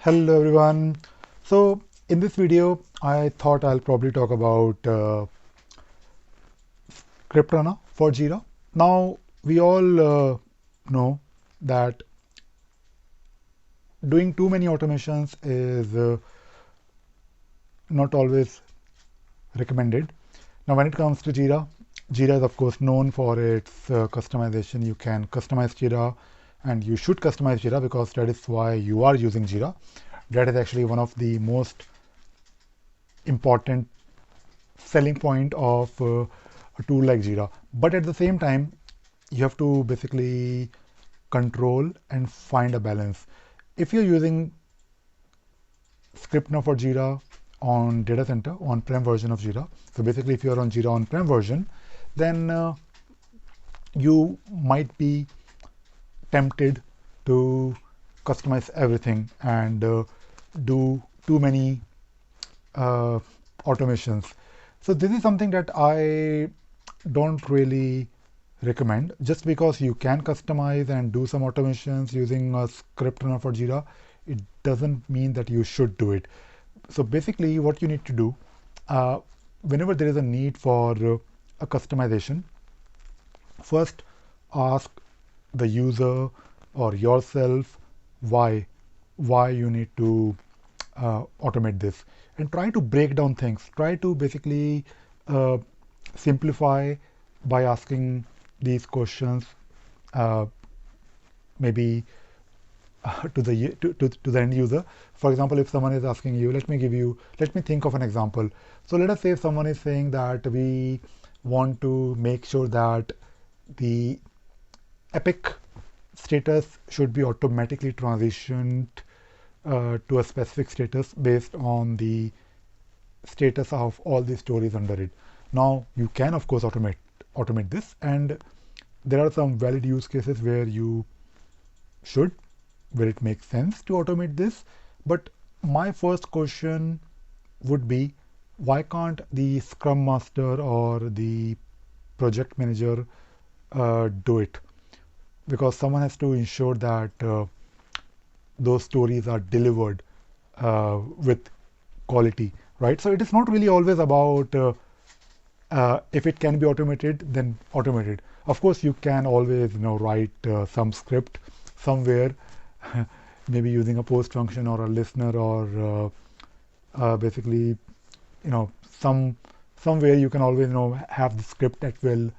Hello everyone. So in this video, I thought I'll probably talk about script runner for Jira. Now we all know that doing too many automations is not always recommended. Now when it comes to Jira, Jira is of course known for its customization. You can customize Jira and you should customize Jira because that is why you are using Jira. That is actually one of the most important selling point of a tool like Jira. But at the same time, you have to basically control and find a balance. If you're using script now for Jira on data center, on-prem version of Jira, so basically if you're on Jira on-prem version, then you might be tempted to customize everything and do too many automations. So this is something that I don't really recommend. Just because you can customize and do some automations using a script runner for Jira, it doesn't mean that you should do it. So basically what you need to do, whenever there is a need for a customization, first ask the user or yourself why you need to automate this, and try to break down things. Try to basically simplify by asking these questions, maybe to the end user. For example, if someone is asking you, let me think of an example. So let us say if someone is saying that we want to make sure that the epic status should be automatically transitioned to a specific status based on the status of all the stories under it. Now you can of course automate this, and there are some valid use cases where it makes sense to automate this. But my first question would be, why can't the Scrum Master or the project manager do it? Because someone has to ensure that those stories are delivered with quality, right? So it is not really always about if it can be automated, then automated. Of course, you can always write some script somewhere, maybe using a post function or a listener, or basically somewhere you can always have the script that will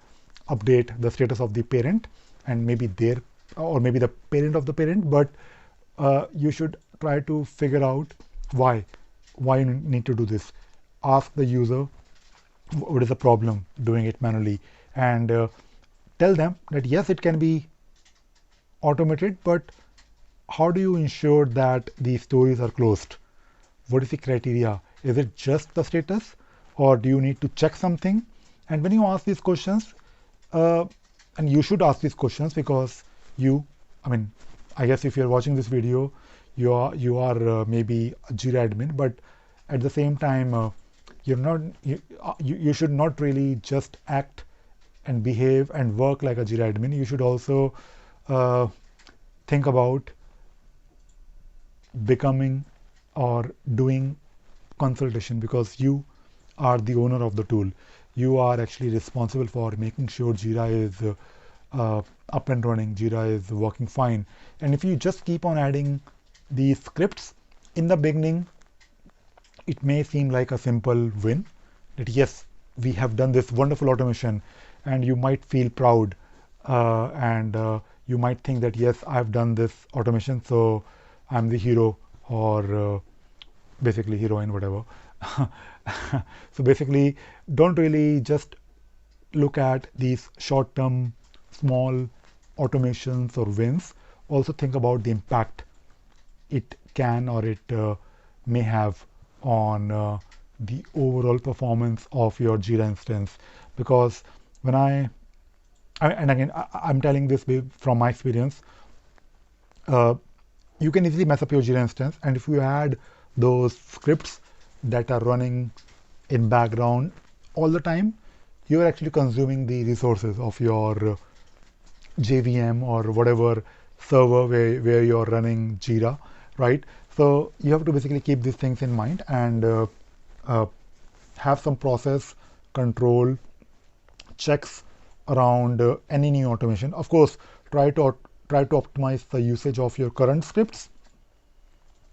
update the status of the parent and maybe the parent of the parent. But you should try to figure out why you need to do this. Ask the user what is the problem doing it manually, and tell them that yes, it can be automated, but how do you ensure that these stories are closed? What is the criteria? Is it just the status, or do you need to check something? And when you ask these questions, and you should ask these questions because I guess if you're watching this video, you are maybe a Jira admin, but at the same time, you should not really just act and behave and work like a Jira admin. You should also think about becoming or doing consultation, because you are the owner of the tool. You are actually responsible for making sure Jira is up and running, Jira is working fine. And if you just keep on adding these scripts in the beginning, it may seem like a simple win, that yes, we have done this wonderful automation, and you might feel proud, and you might think that yes, I've done this automation, so I'm the hero, or basically heroine, whatever. So basically, don't really just look at these short-term small automations or wins. Also think about the impact it can or it may have on the overall performance of your Jira instance. Because when I'm telling this from my experience, you can easily mess up your Jira instance, and if you add those scripts that are running in background all the time, you're actually consuming the resources of your JVM or whatever server where you're running Jira, right? So you have to basically keep these things in mind and uh, have some process control checks around any new automation. Of course, try to optimize the usage of your current scripts,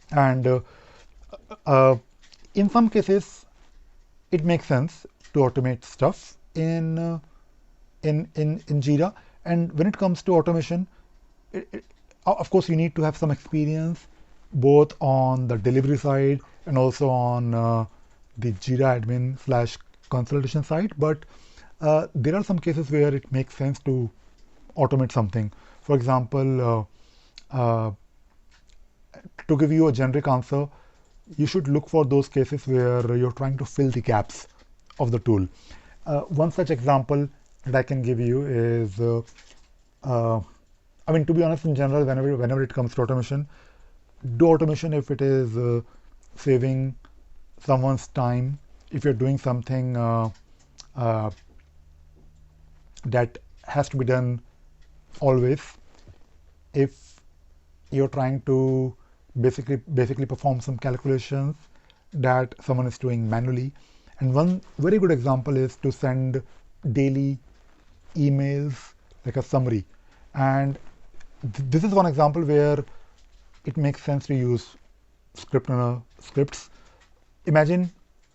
and uh, in some cases it makes sense to automate stuff in Jira. And when it comes to automation, of course you need to have some experience both on the delivery side and also on the Jira admin slash consultation side. But there are some cases where it makes sense to automate something. For example, to give you a generic answer, you should look for those cases where you're trying to fill the gaps of the tool. One such example that I can give you is, uh, I mean, to be honest, in general, whenever it comes to automation, do automation if it is saving someone's time. If you're doing something uh, that has to be done always, if you're trying to basically perform some calculations that someone is doing manually. And one very good example is to send daily emails like a summary. And this is one example where it makes sense to use scripts. Imagine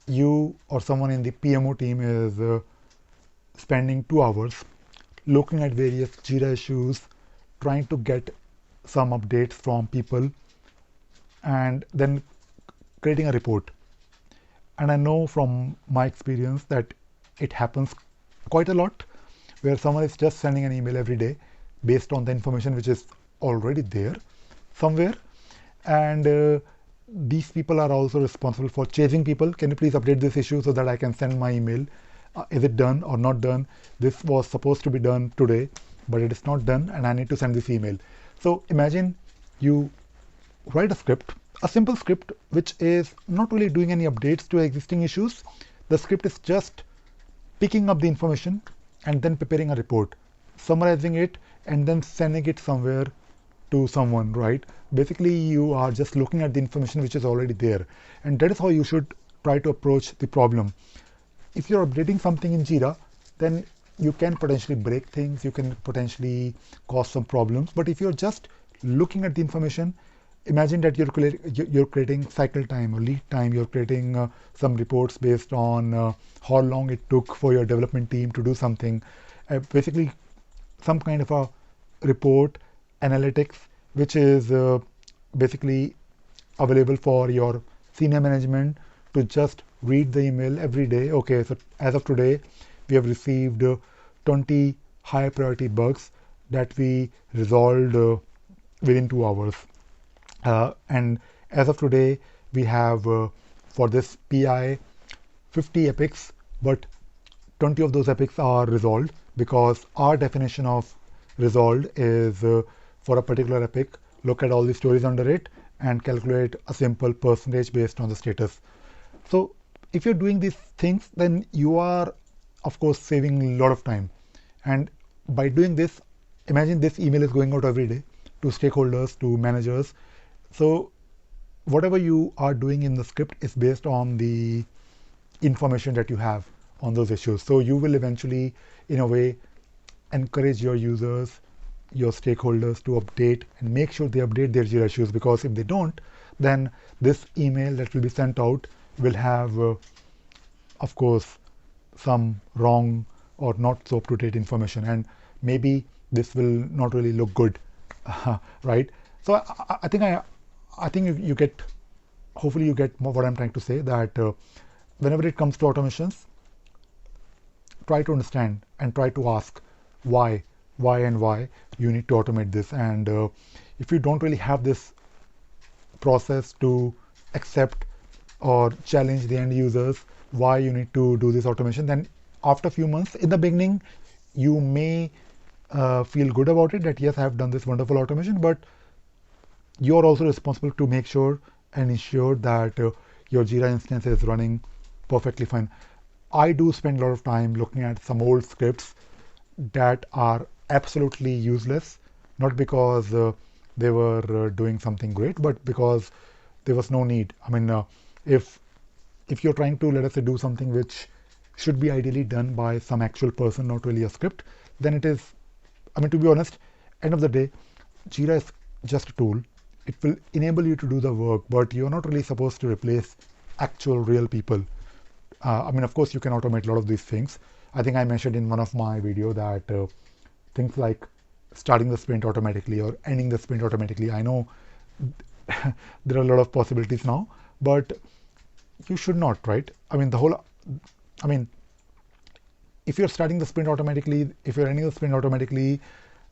you or someone in the PMO team is spending 2 hours looking at various Jira issues, trying to get some updates from people, and then creating a report. And I know from my experience that it happens quite a lot, where someone is just sending an email every day based on the information which is already there somewhere. And these people are also responsible for chasing people. Can you please update this issue so that I can send my email? Is it done or not done? This was supposed to be done today, but it is not done, and I need to send this email. So imagine you write a simple script, which is not really doing any updates to existing issues. The script is just picking up the information and then preparing a report, summarizing it, and then sending it somewhere to someone, right? Basically, you are just looking at the information which is already there. And that is how you should try to approach the problem. If you're updating something in Jira, then you can potentially break things, you can potentially cause some problems. But if you're just looking at the information, imagine that you're creating cycle time or lead time, you're creating some reports based on how long it took for your development team to do something. Basically, some kind of a report, analytics, which is basically available for your senior management to just read the email every day. Okay, so as of today, we have received 20 high priority bugs that we resolved within 2 hours. And as of today, we have for this PI 50 epics, but 20 of those epics are resolved, because our definition of resolved is for a particular epic, look at all the stories under it and calculate a simple percentage based on the status. So if you're doing these things, then you are, of course, saving a lot of time. And by doing this, imagine this email is going out every day to stakeholders, to managers. So whatever you are doing in the script is based on the information that you have on those issues. So you will eventually, in a way, encourage your users, your stakeholders to update and make sure they update their Jira issues, because if they don't, then this email that will be sent out will have, of course, some wrong or not so up-to-date information, and maybe this will not really look good, right? So I think you get, hopefully you get what I'm trying to say, that whenever it comes to automations, try to understand and try to ask why you need to automate this. And if you don't really have this process to accept or challenge the end users why you need to do this automation, then after a few months, in the beginning, you may feel good about it, that yes, I have done this wonderful automation, but you're also responsible to make sure and ensure that your Jira instance is running perfectly fine. I do spend a lot of time looking at some old scripts that are absolutely useless, not because they were doing something great, but because there was no need. I mean, if you're trying to, let us say, do something which should be ideally done by some actual person, not really a script, then it is, I mean, to be honest, end of the day, Jira is just a tool. It will enable you to do the work, but you're not really supposed to replace actual real people. I mean, of course, you can automate a lot of these things. I think I mentioned in one of my video that things like starting the sprint automatically or ending the sprint automatically. I know there are a lot of possibilities now, but you should not, right? I mean, if you're starting the sprint automatically, if you're ending the sprint automatically,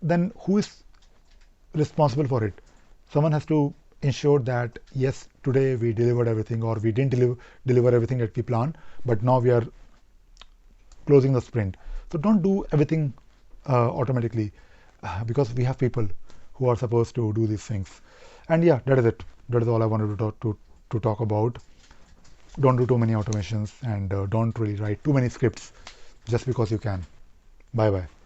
then who is responsible for it? Someone has to ensure that, yes, today we delivered everything, or we didn't deliver everything that we planned, but now we are closing the sprint. So don't do everything automatically, because we have people who are supposed to do these things. And yeah, that is it. That is all I wanted to talk about. Don't do too many automations, and don't really write too many scripts just because you can. Bye bye.